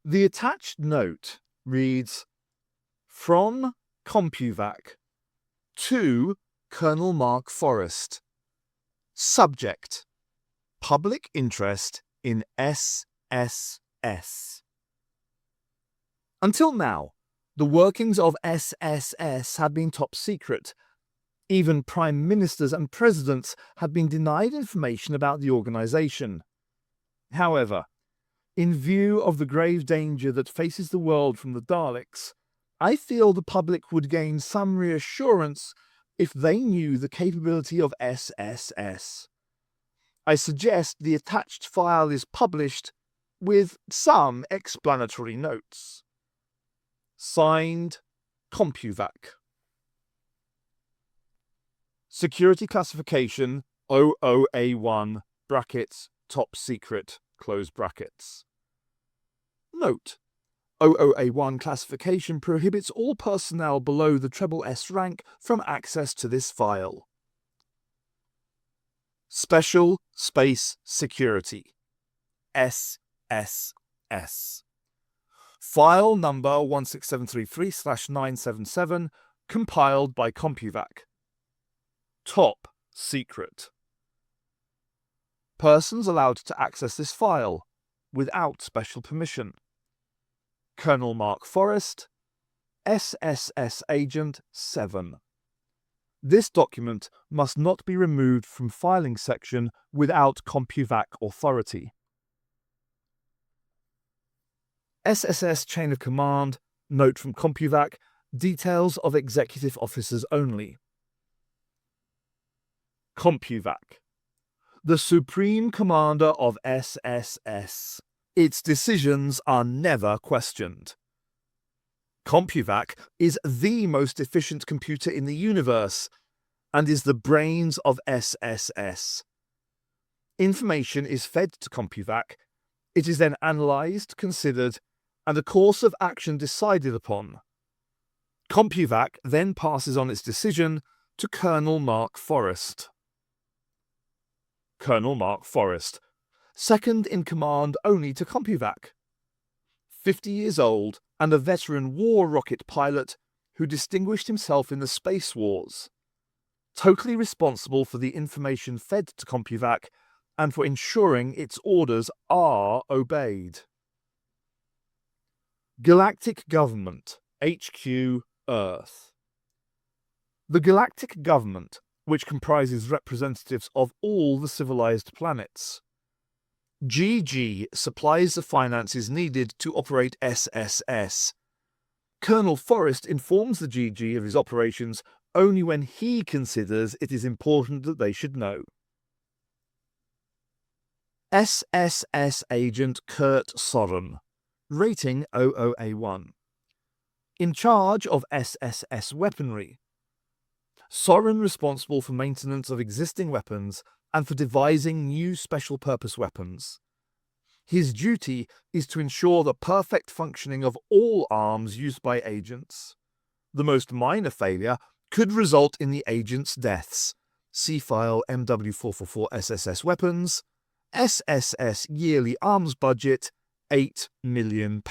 The attached note reads, "From CompuVac to Colonel Mark Forrest. Subject: Public interest in SSS." Until now, the workings of SSS had been top secret. Even prime ministers and presidents had been denied information about the organization. However, in view of the grave danger that faces the world from the Daleks, I feel the public would gain some reassurance if they knew the capability of SSS. I suggest the attached file is published with some explanatory notes. Signed, CompuVac. Security classification 00A1 brackets top secret close brackets. Note: 00A1 classification prohibits all personnel below the S rank from access to this file. Special Space Security SSS. File number 16733/977, compiled by CompuVac. Top secret. Persons allowed to access this file without special permission: Colonel Mark Forrest, SSS Agent 7. This document must not be removed from filing section without CompuVac authority. SSS Chain of Command, note from CompuVac, details of executive officers only. CompuVac, the Supreme Commander of SSS. Its decisions are never questioned. CompuVac is the most efficient computer in the universe and is the brains of SSS. Information is fed to CompuVac. It is then analysed, considered, and a course of action decided upon. CompuVac then passes on its decision to Colonel Mark Forrest. Colonel Mark Forrest, second in command only to CompuVac. 50 years old and a veteran war rocket pilot who distinguished himself in the Space Wars. Totally responsible for the information fed to CompuVac and for ensuring its orders are obeyed. Galactic Government, HQ, Earth. The Galactic Government, which comprises representatives of all the civilized planets. GG supplies the finances needed to operate SSS. Colonel Forrest informs the GG of his operations only when he considers it is important that they should know. SSS Agent Kurt Soren. Rating 00A1. In charge of SSS weaponry. Soren responsible for maintenance of existing weapons and for devising new special purpose weapons. His duty is to ensure the perfect functioning of all arms used by agents. The most minor failure could result in the agent's deaths. See file MW444 SSS Weapons. SSS yearly arms budget £8 million.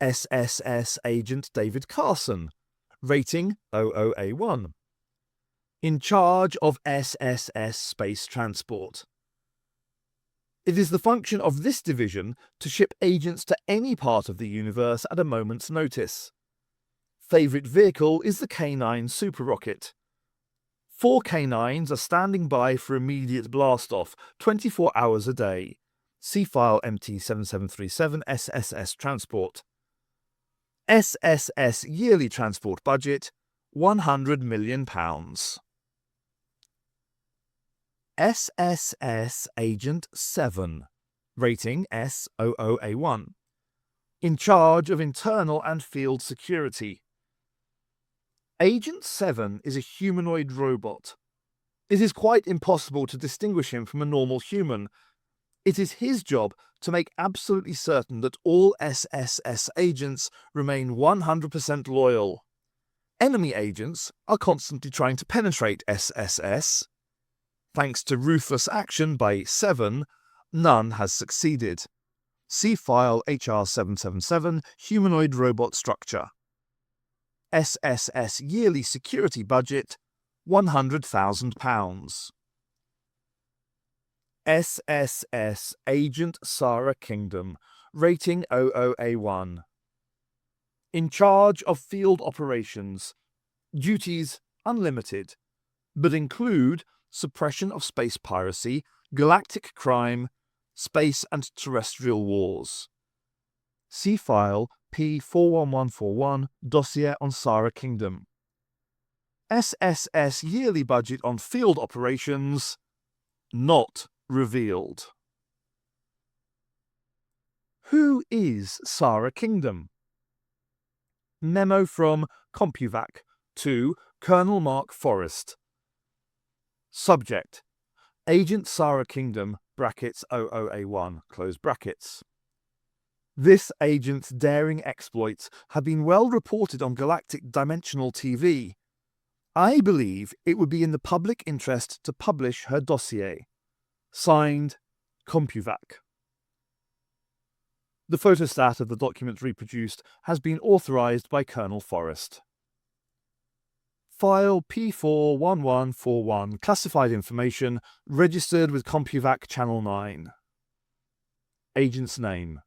SSS Agent David Carson. Rating 00A1. In charge of SSS Space Transport. It is the function of this division to ship agents to any part of the universe at a moment's notice. Favourite vehicle is the K9 super rocket. 4 K9s are standing by for immediate blast-off, 24 hours a day. See file MT7737 SSS Transport. SSS yearly transport budget £100 million. SSS Agent 7. Rating S00A1. In charge of internal and field security. Agent 7 is a humanoid robot. It is quite impossible to distinguish him from a normal human. It is his job to make absolutely certain that all SSS agents remain 100% loyal. Enemy agents are constantly trying to penetrate SSS. Thanks to ruthless action by 7, None has succeeded. See file HR777 Humanoid Robot Structure. SSS yearly security budget £100,000. SSS Agent Sarah Kingdom, rating 00A1. In charge of field operations. Duties unlimited, but include suppression of space piracy, galactic crime, space and terrestrial wars. See file P41141 Dossier on Sarah Kingdom. SSS yearly budget on field operations not revealed. Who is Sarah Kingdom? Memo from CompuVac to Colonel Mark Forrest. Subject: Agent Sarah Kingdom brackets 00A1 close brackets. This agent's daring exploits have been well reported on Galactic Dimensional TV. I believe it would be in the public interest to publish her dossier. Signed, CompuVac. The photostat of the document reproduced has been authorized by Colonel Forrest. File P41141 Classified Information registered with CompuVac Channel 9. Agent's name: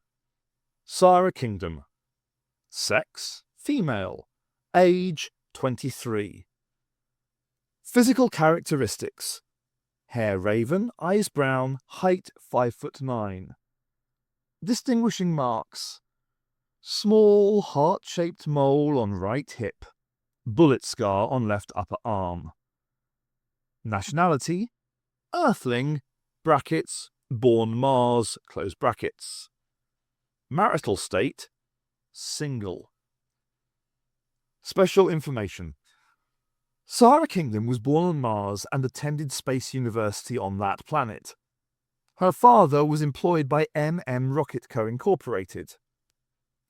Sarah Kingdom. Sex: female. Age: 23. Physical characteristics: hair raven, eyes brown, height 5'9". Distinguishing marks: small heart-shaped mole on right hip, bullet scar on left upper arm. Nationality: Earthling, brackets, born Mars, close brackets. Marital state: single. Special information: Sarah Kingdom was born on Mars and attended Space University on that planet. Her father was employed by Rocket Co. Incorporated.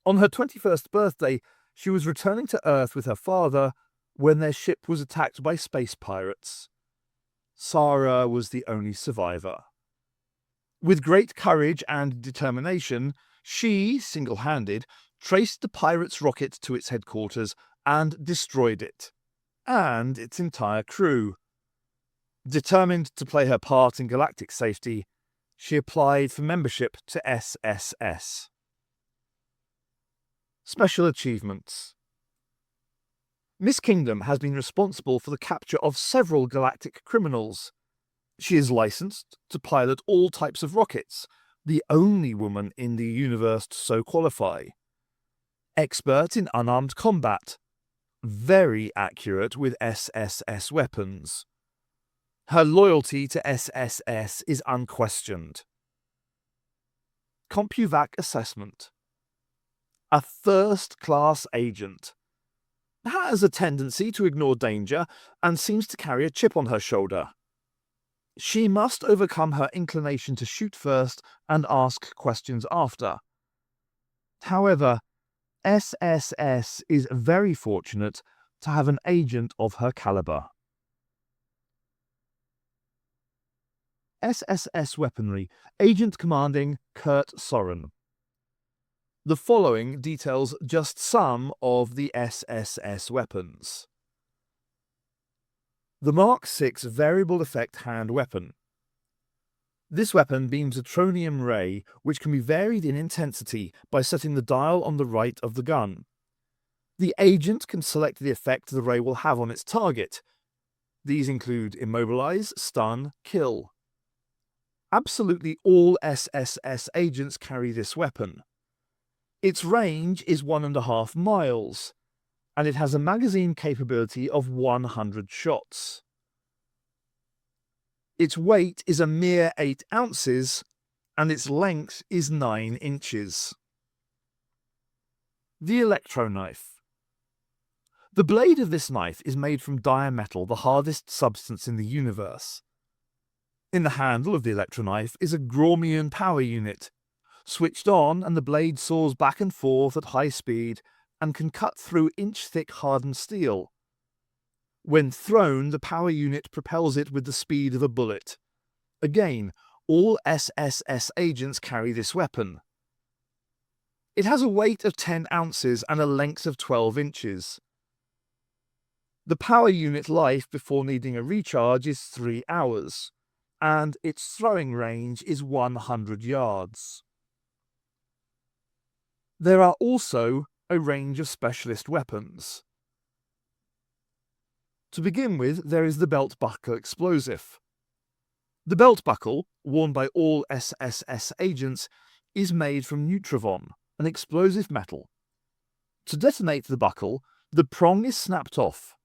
On her 21st birthday, she was returning to Earth with her father when their ship was attacked by space pirates. Sarah was the only survivor. With great courage and determination, she, single-handed, traced the pirates' rocket to its headquarters and destroyed it, and its entire crew. Determined to play her part in galactic safety, she applied for membership to SSS. Special achievements: Miss Kingdom has been responsible for the capture of several galactic criminals. She is licensed to pilot all types of rockets, the only woman in the universe to so qualify. Expert in unarmed combat. Very accurate with SSS weapons. Her loyalty to SSS is unquestioned. CompuVac assessment: a first-class agent. Has a tendency to ignore danger and seems to carry a chip on her shoulder. She must overcome her inclination to shoot first and ask questions after. However, SSS is very fortunate to have an agent of her caliber. SSS weaponry. Agent commanding Kurt Soren. The following details just some of the SSS weapons. The Mark VI variable effect hand weapon. This weapon beams a tronium ray which can be varied in intensity by setting the dial on the right of the gun. The agent can select the effect the ray will have on its target. These include immobilize, stun, kill. Absolutely all SSS agents carry this weapon. Its range is 1.5 miles, and it has a magazine capability of 100 shots. Its weight is a mere 8 ounces, and its length is 9 inches. The Electro-Knife. The blade of this knife is made from diametal, the hardest substance in the universe. In the handle of the Electro-Knife is a Graumian power unit. Switched on, and the blade soars back and forth at high speed and can cut through inch-thick hardened steel. When thrown, the power unit propels it with the speed of a bullet. Again, all SSS agents carry this weapon. It has a weight of 10 ounces and a length of 12 inches. The power unit life before needing a recharge is 3 hours, and its throwing range is 100 yards. There are also a range of specialist weapons. To begin with, there is the belt buckle explosive. The belt buckle, worn by all SSS agents, is made from Neutravon, an explosive metal. To detonate the buckle, the prong is snapped off.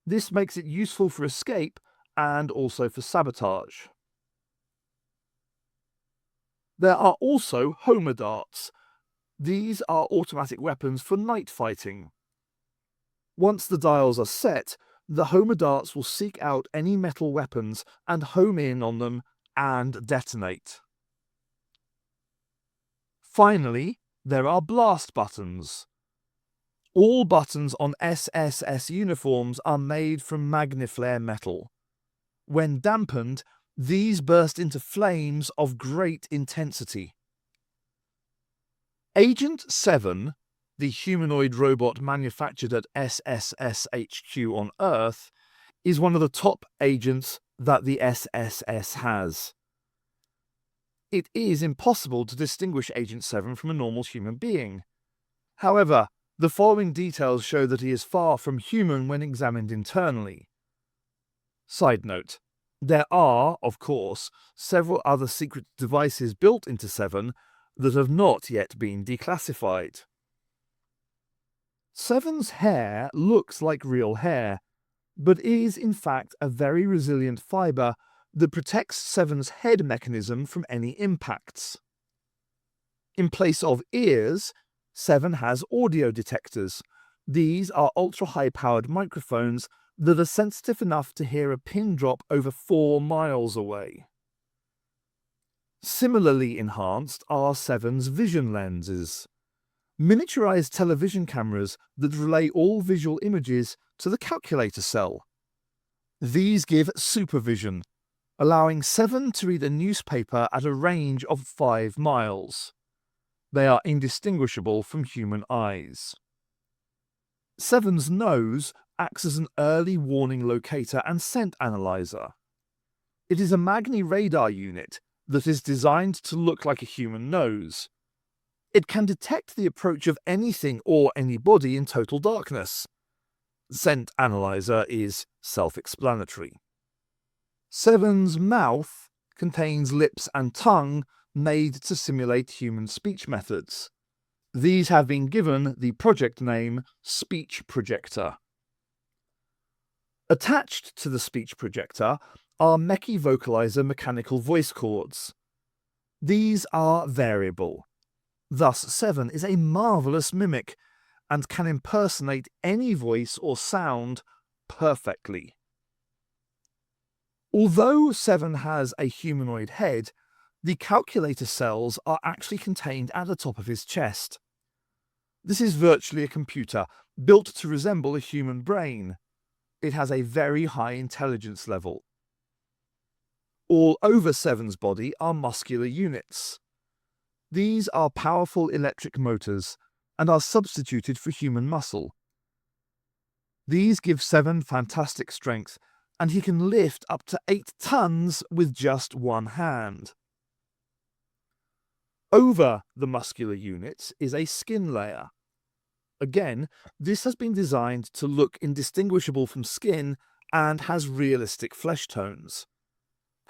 This makes it useful for escape and also for sabotage. There are also Homer darts. These are automatic weapons for night fighting. Once the dials are set, the Homer darts will seek out any metal weapons and home in on them and detonate. Finally, there are blast buttons. All buttons on SSS uniforms are made from Magniflare metal. When dampened, these burst into flames of great intensity. Agent 7, the humanoid robot manufactured at SSS HQ on Earth, is one of the top agents that the SSS has. It is impossible to distinguish Agent 7 from a normal human being. However, the following details show that he is far from human when examined internally. Side note: there are, of course, several other secret devices built into 7 that have not yet been declassified. 7's hair looks like real hair, but is in fact a very resilient fibre that protects 7's head mechanism from any impacts. In place of ears, 7 has audio detectors. These are ultra-high-powered microphones that are sensitive enough to hear a pin drop over 4 miles away. Similarly enhanced are 7's vision lenses, miniaturized television cameras that relay all visual images to the calculator cell. These give supervision, allowing 7 to read a newspaper at a range of 5 miles. They are indistinguishable from human eyes. 7's nose acts as an early warning locator and scent analyzer. It is a Magni radar unit that is designed to look like a human nose. It can detect the approach of anything or anybody in total darkness. Scent analyzer is self-explanatory. 7's mouth contains lips and tongue made to simulate human speech methods. These have been given the project name Speech Projector. Attached to the Speech Projector are Meki Vocalizer mechanical voice cords. These are variable. Thus, 7 is a marvelous mimic and can impersonate any voice or sound perfectly. Although 7 has a humanoid head, the calculator cells are actually contained at the top of his chest. This is virtually a computer, built to resemble a human brain. It has a very high intelligence level. All over 7's body are muscular units. These are powerful electric motors and are substituted for human muscle. These give 7 fantastic strength, and he can lift up to 8 tons with just one hand. Over the muscular units is a skin layer. Again, this has been designed to look indistinguishable from skin and has realistic flesh tones.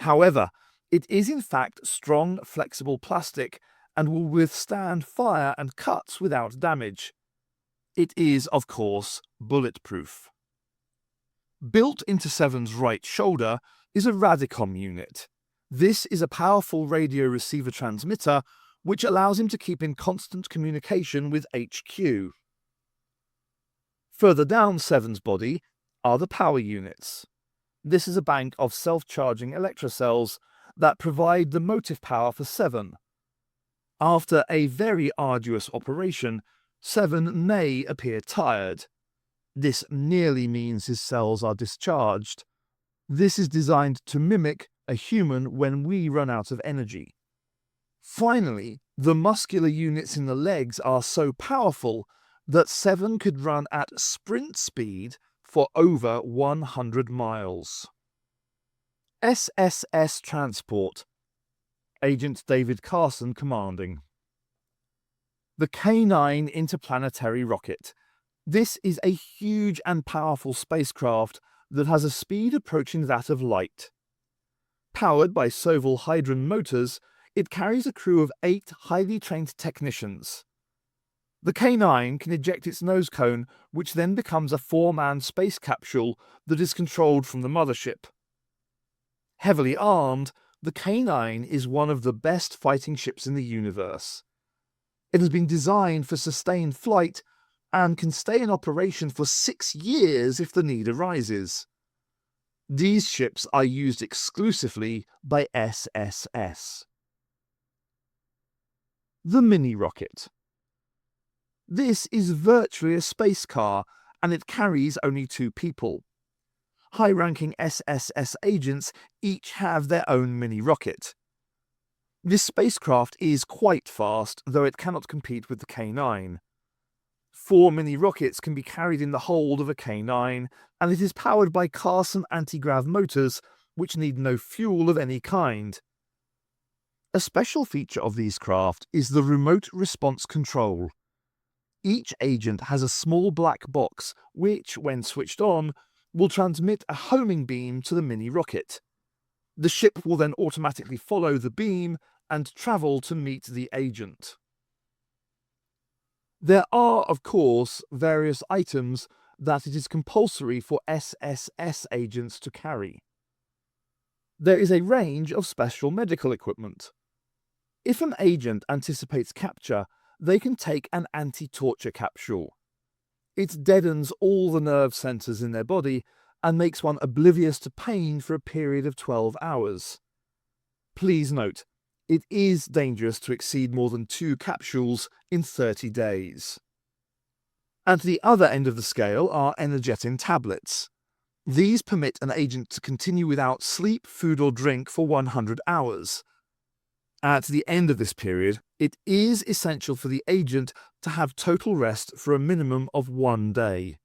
However, it is in fact strong, flexible plastic and will withstand fire and cuts without damage. It is, of course, bulletproof. Built into 7's right shoulder is a Radicom unit. This is a powerful radio receiver transmitter which allows him to keep in constant communication with HQ. Further down 7's body are the power units. This is a bank of self-charging electrocells that provide the motive power for 7. After a very arduous operation, 7 may appear tired. This nearly means his cells are discharged. This is designed to mimic a human when we run out of energy. Finally, the muscular units in the legs are so powerful that 7 could run at sprint speed for over 100 miles. SSS Transport. Agent David Carson commanding. The K9 interplanetary rocket. This is a huge and powerful spacecraft that has a speed approaching that of light. Powered by Soval Hydron motors, it carries a crew of 8 highly trained technicians. The K9 can eject its nose cone, which then becomes a 4-man space capsule that is controlled from the mothership. Heavily armed, the K9 is one of the best fighting ships in the universe. It has been designed for sustained flight and can stay in operation for 6 years if the need arises. These ships are used exclusively by SSS. The mini-rocket. This is virtually a space car, and it carries only 2 people. High-ranking SSS agents each have their own mini-rocket. This spacecraft is quite fast, though it cannot compete with the K9. 4 mini-rockets can be carried in the hold of a K9, and it is powered by Carson anti-grav motors, which need no fuel of any kind. A special feature of these craft is the remote response control. Each agent has a small black box which, when switched on, will transmit a homing beam to the mini-rocket. The ship will then automatically follow the beam and travel to meet the agent. There are, of course, various items that it is compulsory for SSS agents to carry. There is a range of special medical equipment. If an agent anticipates capture, they can take an anti-torture capsule. It deadens all the nerve centers in their body and makes one oblivious to pain for a period of 12 hours. Please note, it is dangerous to exceed more than 2 capsules in 30 days. At the other end of the scale are energetin tablets. These permit an agent to continue without sleep, food or drink for 100 hours. At the end of this period, it is essential for the agent to have total rest for a minimum of 1 day.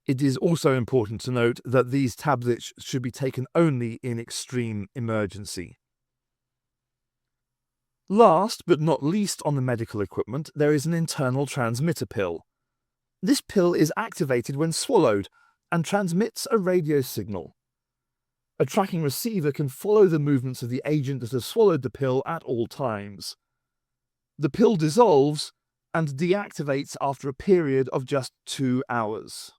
It is also important to note that these tablets should be taken only in extreme emergency. Last but not least on the medical equipment, there is an internal transmitter pill. This pill is activated when swallowed and transmits a radio signal. A tracking receiver can follow the movements of the agent that has swallowed the pill at all times. The pill dissolves and deactivates after a period of just 2 hours.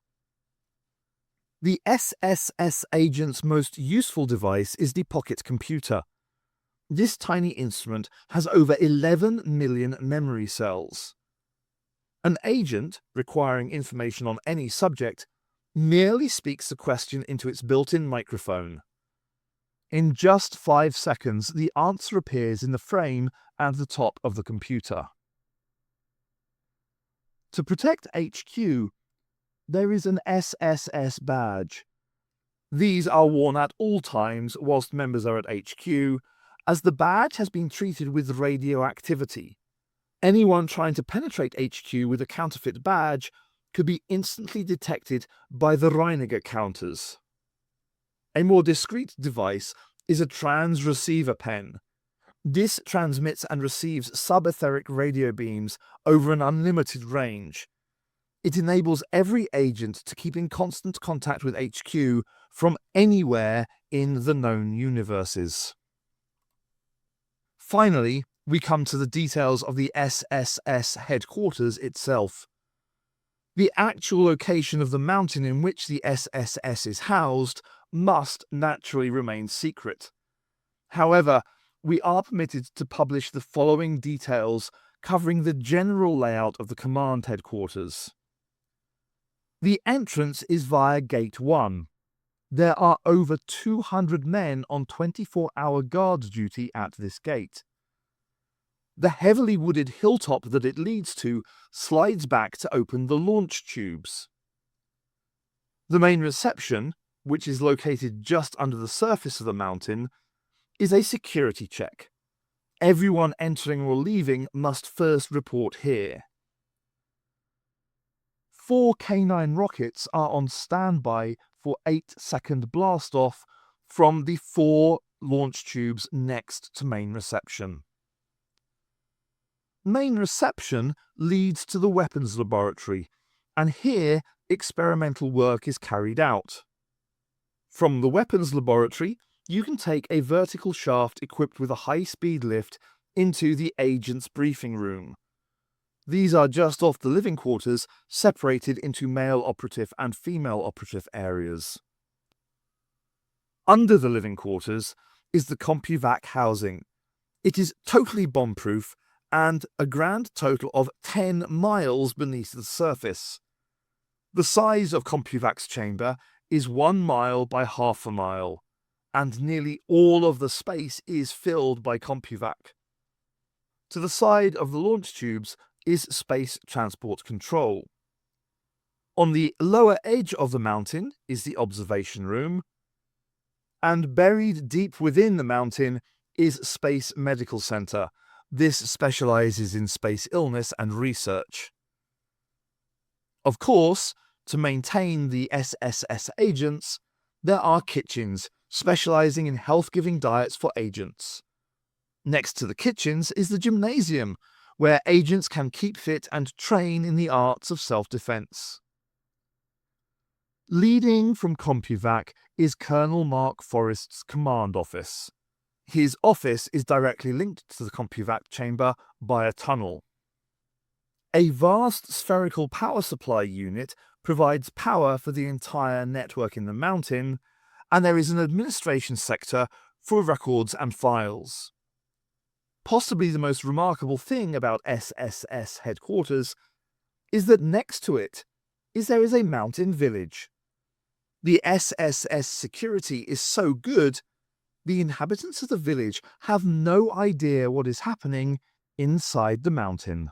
The SSS agent's most useful device is the pocket computer. This tiny instrument has over 11 million memory cells. An agent, requiring information on any subject, merely speaks the question into its built-in microphone. In just 5 seconds, the answer appears in the frame at the top of the computer. To protect HQ, there is an SSS badge. These are worn at all times whilst members are at HQ, as the badge has been treated with radioactivity. Anyone trying to penetrate HQ with a counterfeit badge could be instantly detected by the Reiniger counters. A more discreet device is a transreceiver pen. This transmits and receives subetheric radio beams over an unlimited range. It enables every agent to keep in constant contact with HQ from anywhere in the known universes. Finally, we come to the details of the SSS headquarters itself. The actual location of the mountain in which the SSS is housed must naturally remain secret. However, we are permitted to publish the following details covering the general layout of the command headquarters. The entrance is via Gate 1. There are over 200 men on 24-hour guard duty at this gate. The heavily wooded hilltop that it leads to slides back to open the launch tubes. The main reception, which is located just under the surface of the mountain, is a security check. Everyone entering or leaving must first report here. 4 K9 rockets are on standby for 8-second blast-off from the 4 launch tubes next to main reception. Main reception leads to the weapons laboratory, and here experimental work is carried out. From the weapons laboratory, you can take a vertical shaft equipped with a high-speed lift into the agent's briefing room. These are just off the living quarters, separated into male operative and female operative areas. Under the living quarters is the CompuVac housing. It is totally bomb-proof and a grand total of 10 miles beneath the surface. The size of CompuVac's chamber is 1 mile by half a mile, and nearly all of the space is filled by CompuVac. To the side of the launch tubes is Space Transport Control. On the lower edge of the mountain is the observation room, and buried deep within the mountain is Space Medical Center. This specializes in space illness and research. Of course, to maintain the SSS agents, there are kitchens specializing in health-giving diets for agents. Next to the kitchens is the gymnasium, where agents can keep fit and train in the arts of self-defense. Leading from CompuVac is Colonel Mark Forrest's command office. His office is directly linked to the CompuVac chamber by a tunnel. A vast spherical power supply unit provides power for the entire network in the mountain, and there is an administration sector for records and files. Possibly the most remarkable thing about SSS headquarters is that next to it there is a mountain village. The SSS security is so good, the inhabitants of the village have no idea what is happening inside the mountain.